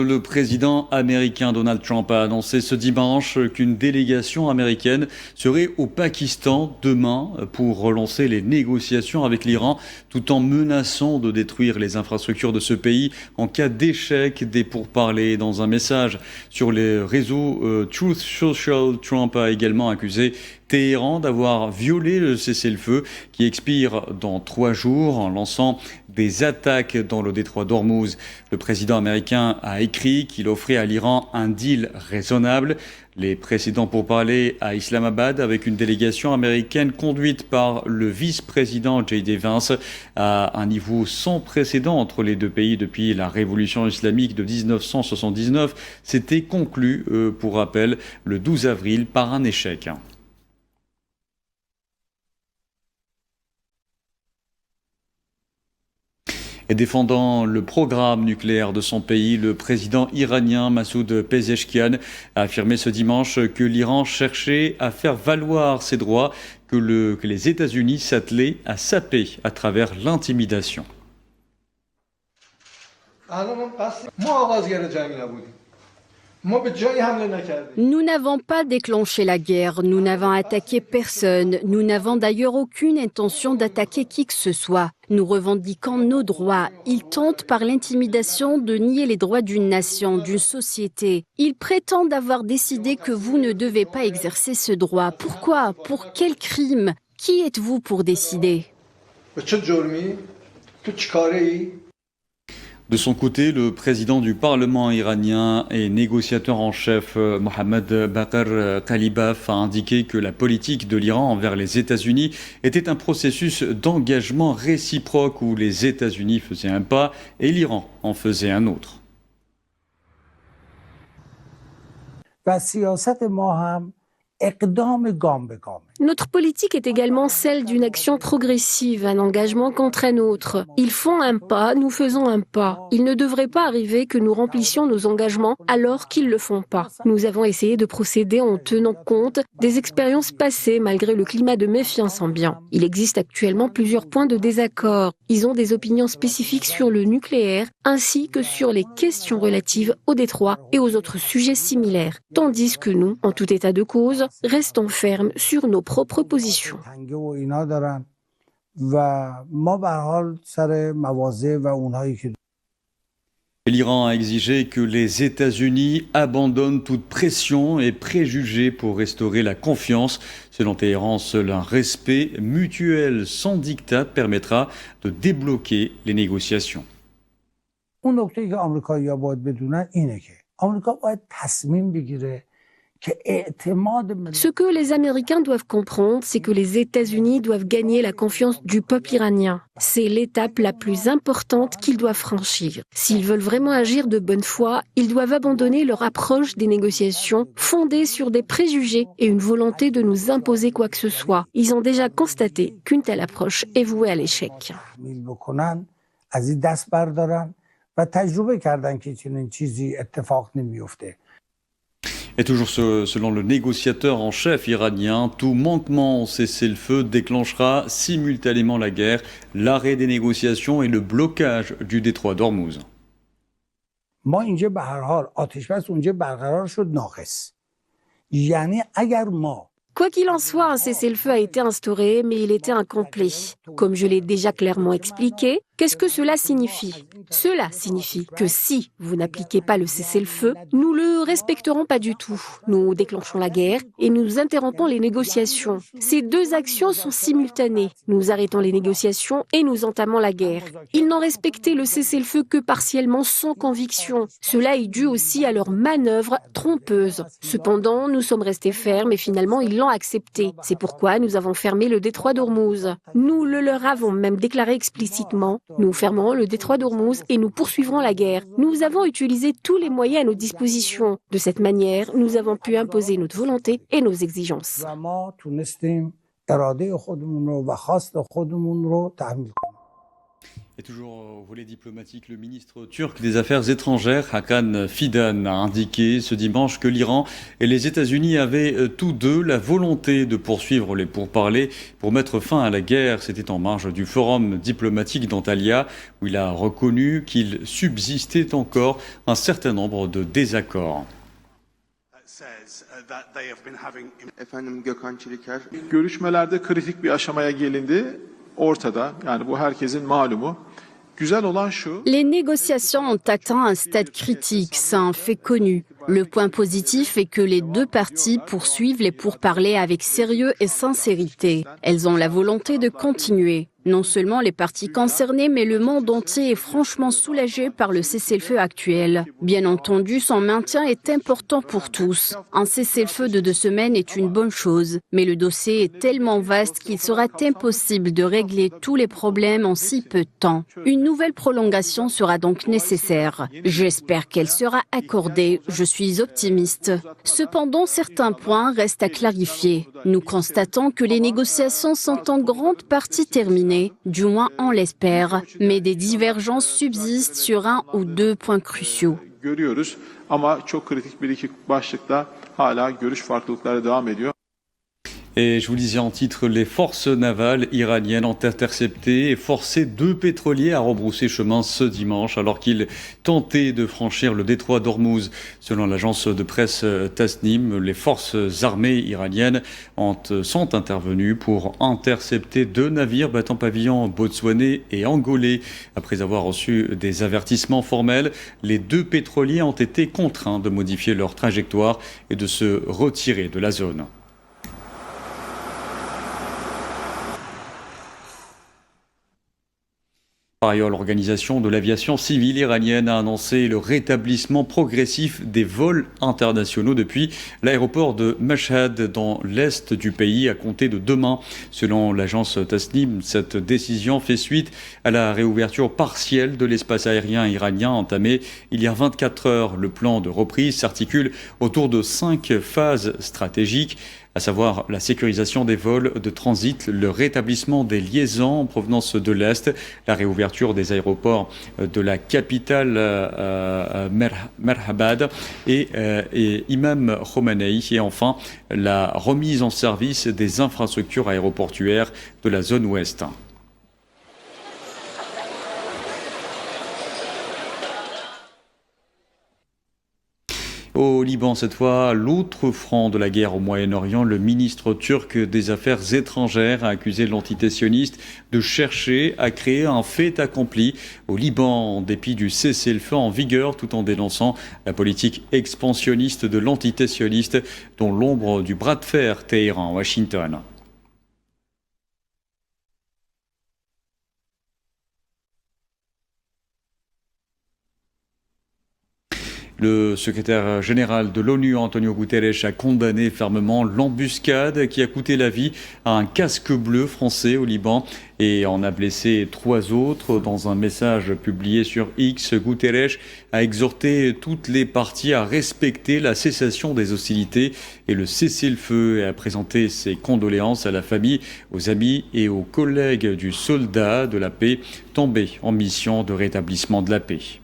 Le président américain Donald Trump a annoncé ce dimanche qu'une délégation américaine serait au Pakistan demain pour relancer les négociations avec l'Iran, tout en menaçant de détruire les infrastructures de ce pays en cas d'échec des pourparlers. Dans un message sur les réseaux Truth Social, Trump a également accusé Téhéran d'avoir violé le cessez-le-feu qui expire dans 3 jours en lançant des attaques dans le détroit d'Ormuz. Le président américain a écrit qu'il offrait à l'Iran un deal raisonnable. Les précédents pourparlers à Islamabad avec une délégation américaine conduite par le vice-président J.D. Vance à un niveau sans précédent entre les deux pays depuis la révolution islamique de 1979 s'était conclu, pour rappel, le 12 avril par un échec. Et défendant le programme nucléaire de son pays, le président iranien Massoud Pezeshkian a affirmé ce dimanche que l'Iran cherchait à faire valoir ses droits, que les États-Unis s'attelaient à saper à travers l'intimidation. Nous n'avons pas déclenché la guerre, nous n'avons attaqué personne, nous n'avons d'ailleurs aucune intention d'attaquer qui que ce soit. Nous revendiquons nos droits. Ils tentent par l'intimidation de nier les droits d'une nation, d'une société. Ils prétendent avoir décidé que vous ne devez pas exercer ce droit. Pourquoi? Pour quel crime? Qui êtes-vous pour décider? De son côté, le président du Parlement iranien et négociateur en chef Mohammad Baqir Qalibaf a indiqué que la politique de l'Iran envers les États-Unis était un processus d'engagement réciproque où les États-Unis faisaient un pas et l'Iran en faisait un autre. Notre politique est également celle d'une action progressive, un engagement contre un autre. Ils font un pas, nous faisons un pas. Il ne devrait pas arriver que nous remplissions nos engagements alors qu'ils ne le font pas. Nous avons essayé de procéder en tenant compte des expériences passées malgré le climat de méfiance ambiant. Il existe actuellement plusieurs points de désaccord. Ils ont des opinions spécifiques sur le nucléaire ainsi que sur les questions relatives au détroit et aux autres sujets similaires. Tandis que nous, en tout état de cause, restons fermes sur nos propres positions. L'Iran a exigé que les États-Unis abandonnent toute pression et préjugés pour restaurer la confiance. Selon Téhéran, seul un respect mutuel sans diktat permettra de débloquer les négociations. Ce que les Américains doivent comprendre, c'est que les États-Unis doivent gagner la confiance du peuple iranien. C'est l'étape la plus importante qu'ils doivent franchir. S'ils veulent vraiment agir de bonne foi, ils doivent abandonner leur approche des négociations fondée sur des préjugés et une volonté de nous imposer quoi que ce soit. Ils ont déjà constaté qu'une telle approche est vouée à l'échec. Et toujours selon le négociateur en chef iranien, tout manquement au cessez-le-feu déclenchera simultanément la guerre, l'arrêt des négociations et le blocage du détroit d'Ormuz. Quoi qu'il en soit, un cessez-le-feu a été instauré, mais il était incomplet. Comme je l'ai déjà clairement expliqué, qu'est-ce que cela signifie? Cela signifie que si vous n'appliquez pas le cessez-le-feu, nous le respecterons pas du tout. Nous déclenchons la guerre et nous interrompons les négociations. Ces deux actions sont simultanées. Nous arrêtons les négociations et nous entamons la guerre. Ils n'ont respecté le cessez-le-feu que partiellement, sans conviction. Cela est dû aussi à leur manœuvre trompeuse. Cependant, nous sommes restés fermes et finalement ils l'ont accepté. C'est pourquoi nous avons fermé le détroit d'Ormuz. Nous le leur avons même déclaré explicitement. Nous fermerons le détroit d'Ormuz et nous poursuivrons la guerre. Nous avons utilisé tous les moyens à nos dispositions. De cette manière, nous avons pu imposer notre volonté et nos exigences. Et toujours au volet diplomatique, le ministre turc des Affaires étrangères, Hakan Fidan, a indiqué ce dimanche que l'Iran et les États-Unis avaient tous deux la volonté de poursuivre les pourparlers pour mettre fin à la guerre. C'était en marge du forum diplomatique d'Antalya, où il a reconnu qu'il subsistait encore un certain nombre de désaccords. Efendim Gökhan Çeliker. Görüşmelerde kritik bir aşamaya gelindi. Ortada. Yani bu herkesin malumu. Güzel olan şu. Les négociations ont atteint un stade critique, c'est un fait connu. Le point positif est que les deux parties poursuivent les pourparlers avec sérieux et sincérité. Elles ont la volonté de continuer. Non seulement les parties concernées, mais le monde entier est franchement soulagé par le cessez-le-feu actuel. Bien entendu, son maintien est important pour tous. Un cessez-le-feu de 2 semaines est une bonne chose, mais le dossier est tellement vaste qu'il sera impossible de régler tous les problèmes en si peu de temps. Une nouvelle prolongation sera donc nécessaire. J'espère qu'elle sera accordée. Je suis optimiste. Cependant, certains points restent à clarifier. Nous constatons que les négociations sont en grande partie terminées. Du moins on l'espère, mais des divergences subsistent sur 1 ou 2 points cruciaux. Görüyoruz ama çok kritik bir iki başlıkta hala görüş farklılıkları devam ediyor. Et je vous le disais en titre, les forces navales iraniennes ont intercepté et forcé 2 pétroliers à rebrousser chemin ce dimanche alors qu'ils tentaient de franchir le détroit d'Ormuz. Selon l'agence de presse Tasnim, les forces armées iraniennes sont intervenues pour intercepter 2 navires battant pavillon botswanais et angolais. Après avoir reçu des avertissements formels, les 2 pétroliers ont été contraints de modifier leur trajectoire et de se retirer de la zone. Par ailleurs, l'Organisation de l'aviation civile iranienne a annoncé le rétablissement progressif des vols internationaux depuis l'aéroport de Mashhad dans l'est du pays à compter de demain. Selon l'agence Tasnim, cette décision fait suite à la réouverture partielle de l'espace aérien iranien entamé il y a 24 heures. Le plan de reprise s'articule autour de 5 phases stratégiques, à savoir la sécurisation des vols de transit, le rétablissement des liaisons en provenance de l'Est, la réouverture des aéroports de la capitale Merhabad et Imam Khomeini, et enfin la remise en service des infrastructures aéroportuaires de la zone ouest. Au Liban, cette fois, l'autre front de la guerre au Moyen-Orient, le ministre turc des Affaires étrangères a accusé l'antité-sioniste de chercher à créer un fait accompli au Liban, en dépit du cessez-le-feu en vigueur, tout en dénonçant la politique expansionniste de l'antité-sioniste, dont l'ombre du bras de fer Téhéran-Washington. Le secrétaire général de l'ONU, Antonio Guterres, a condamné fermement l'embuscade qui a coûté la vie à un casque bleu français au Liban et en a blessé 3 autres. Dans un message publié sur X, Guterres a exhorté toutes les parties à respecter la cessation des hostilités et le cessez-le-feu et a présenté ses condoléances à la famille, aux amis et aux collègues du soldat de la paix tombé en mission de rétablissement de la paix.